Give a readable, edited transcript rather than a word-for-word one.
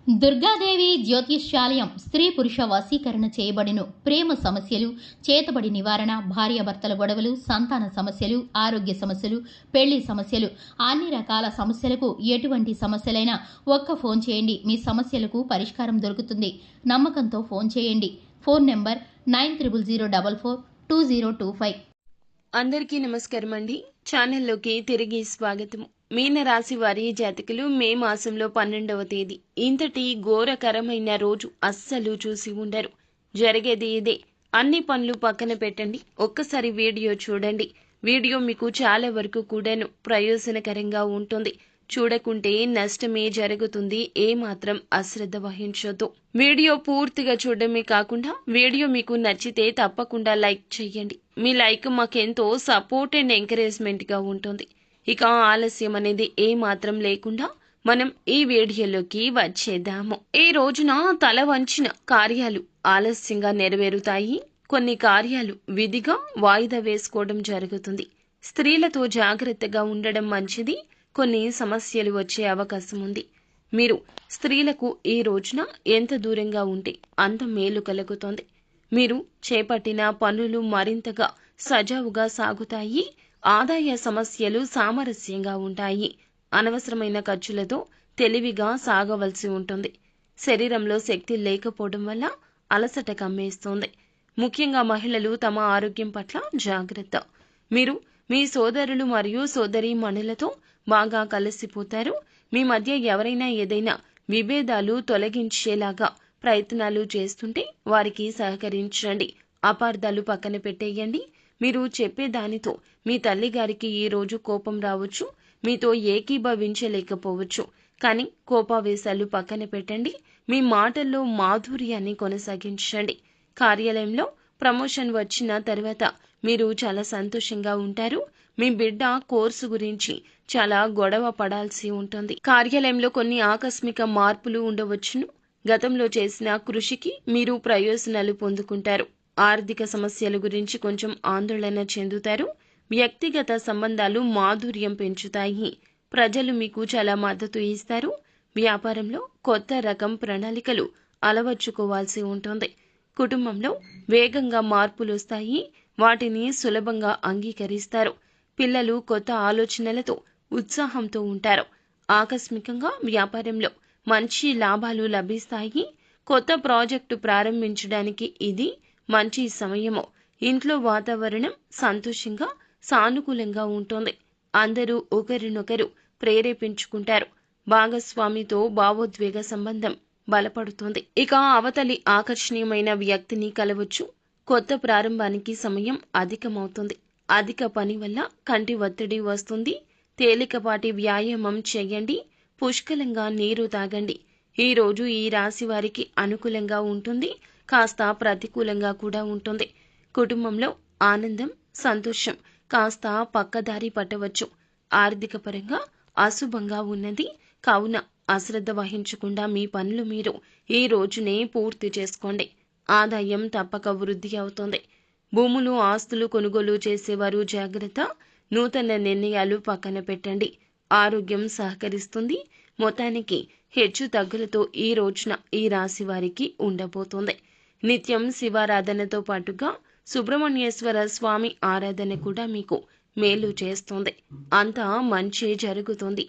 దుర్గాదేవి జ్యోతిష్యాలయం స్త్రీ పురుష వశీకరణ చేయబడిను. ప్రేమ సమస్యలు, చేతబడి నివారణ, భార్యాభర్తల గొడవలు, సంతాన సమస్యలు, ఆరోగ్య సమస్యలు, పెళ్లి సమస్యలు, అన్ని రకాల సమస్యలకు ఎటువంటి సమస్యలైనా ఒక్క ఫోన్ చేయండి. మీ సమస్యలకు పరిష్కారం దొరుకుతుంది. నమ్మకంతో ఫోన్ చేయండి. Phone number 9004442025. అందరికీ నమస్కారం అండి. ఛానల్లోకి తిరిగి స్వాగతం. మీనరాశి వారి జాతకులు మే మాసంలో 12వ తేదీ ఇంతటి ఘోరకరమైన రోజు అస్సలు చూసి ఉండరు. జరిగేది ఇదే. అన్ని పనులు పక్కన పెట్టండి, ఒక్కసారి వీడియో చూడండి. వీడియో మీకు చాలా వరకు కూడాను ప్రయోజనకరంగా ఉంటుంది. చూడకుంటే నష్టమే జరుగుతుంది. ఏమాత్రం అశ్రద్ధ వహించొద్దు. వీడియో పూర్తిగా చూడడమే కాకుండా వీడియో మీకు నచ్చితే తప్పకుండా లైక్ చేయండి. మీ లైక్ మాకెంతో సపోర్ట్ అండ్ ఎంకరేజ్మెంట్ గా ఉంటుంది. ఇక ఆలస్యం అనేది ఏమాత్రం లేకుండా మనం ఈ వీడియోలోకి వచ్చేద్దాము. ఈ రోజున తల వంచిన కార్యాలు ఆలస్యంగా నెరవేరుతాయి. కొన్ని కార్యాలు విధిగా వాయిదా వేసుకోవడం జరుగుతుంది. స్త్రీలతో జాగ్రత్తగా ఉండడం మంచిది. కొన్ని సమస్యలు వచ్చే అవకాశం ఉంది. మీరు స్త్రీలకు ఈ రోజున ఎంత దూరంగా ఉంటే అంత మేలు కలుగుతుంది. మీరు చేపట్టిన పనులు మరింతగా సజావుగా సాగుతాయి. ఆదాయ సమస్యలు సామరస్యంగా ఉంటాయి. అనవసరమైన ఖర్చులతో తెలివిగా సాగవలసి ఉంటుంది. శరీరంలో శక్తి లేకపోవడం వల్ల అలసట కమ్మేస్తుంది. ముఖ్యంగా మహిళలు తమ ఆరోగ్యం పట్ల జాగ్రత్త. మీరు మీ సోదరులు మరియు సోదరీమణులతో బాగా కలిసిపోతారు. మీ మధ్య ఎవరైనా ఏదైనా విభేదాలు తొలగించేలాగా ప్రయత్నాలు చేస్తుంటే వారికి సహకరించండి. అపార్థాలు పక్కన పెట్టేయండి. మీరు చెప్పేదానితో మీ తల్లిగారికి ఈ రోజు కోపం రావచ్చు. మీతో ఏకీభవించలేకపోవచ్చు. కానీ కోపావేశాలు పక్కన పెట్టండి. మీ మాటల్లో మాధుర్యాన్ని కొనసాగించండి. కార్యాలయంలో ప్రమోషన్ వచ్చిన తర్వాత మీరు చాలా సంతోషంగా ఉంటారు. మీ బిడ్డ కోర్సు గురించి చాలా గొడవ పడాల్సి ఉంటుంది. కార్యాలయంలో కొన్ని ఆకస్మిక మార్పులు ఉండవచ్చును. గతంలో చేసిన కృషికి మీరు ప్రయోజనాలు పొందుకుంటారు. ఆర్థిక సమస్యల గురించి కొంచెం ఆందోళన చెందుతారు. వ్యక్తిగత సంబంధాలు మాధుర్యం పెంచుతాయి. ప్రజలు మీకు చాలా మద్దతు ఇస్తారు. వ్యాపారంలో కొత్త రకం ప్రణాళికలు అలవర్చుకోవాల్సి ఉంటుంది. కుటుంబంలో వేగంగా మార్పులు వస్తాయి. వాటిని సులభంగా అంగీకరిస్తారు. పిల్లలు కొత్త ఆలోచనలతో ఉత్సాహంతో ఉంటారు. ఆకస్మికంగా వ్యాపారంలో మంచి లాభాలు లభిస్తాయి. కొత్త ప్రాజెక్టు ప్రారంభించడానికి ఇది మంచి సమయము. ఇంట్లో వాతావరణం సంతోషంగా సానుకూలంగా ఉంటుంది. అందరూ ఒకరినొకరు ప్రేరేపించుకుంటారు. భాగస్వామితో భావోద్వేగ సంబంధం బలపడుతుంది. ఇక అవతలి ఆకర్షణీయమైన వ్యక్తిని కలవచ్చు. కొత్త ప్రారంభానికి సమయం అధికమవుతుంది. అధిక పని వల్ల కంటి ఒత్తిడి వస్తుంది. తేలికపాటి వ్యాయామం చేయండి. పుష్కలంగా నీరు తాగండి. ఈ రోజు ఈ రాశి వారికి అనుకూలంగా ఉంటుంది. కాస్త ప్రతికూలంగా కూడా ఉంటుంది. కుటుంబంలో ఆనందం, సంతోషం కాస్త పక్కదారి పట్టవచ్చు. ఆర్థిక పరంగా అశుభంగా ఉన్నది. కావున అశ్రద్ధ వహించకుండా మీ పనులు మీరు ఈ రోజునే పూర్తి చేసుకోండి. ఆదాయం తప్పక వృద్ధి అవుతుంది. భూములు, ఆస్తులు కొనుగోలు చేసేవారు జాగ్రత్త. నూతన నిర్ణయాలు పక్కన పెట్టండి. ఆరోగ్యం సహకరిస్తుంది. మొత్తానికి హెచ్చు తగ్గులతో ఈ రోజున ఈ రాశి వారికి ఉండబోతోంది. నిత్యం శివారాధనతో పాటుగా సుబ్రహ్మణ్యేశ్వర స్వామి ఆరాధన కూడా మీకు మేలు చేస్తుంది. అంతా మంచి జరుగుతుంది.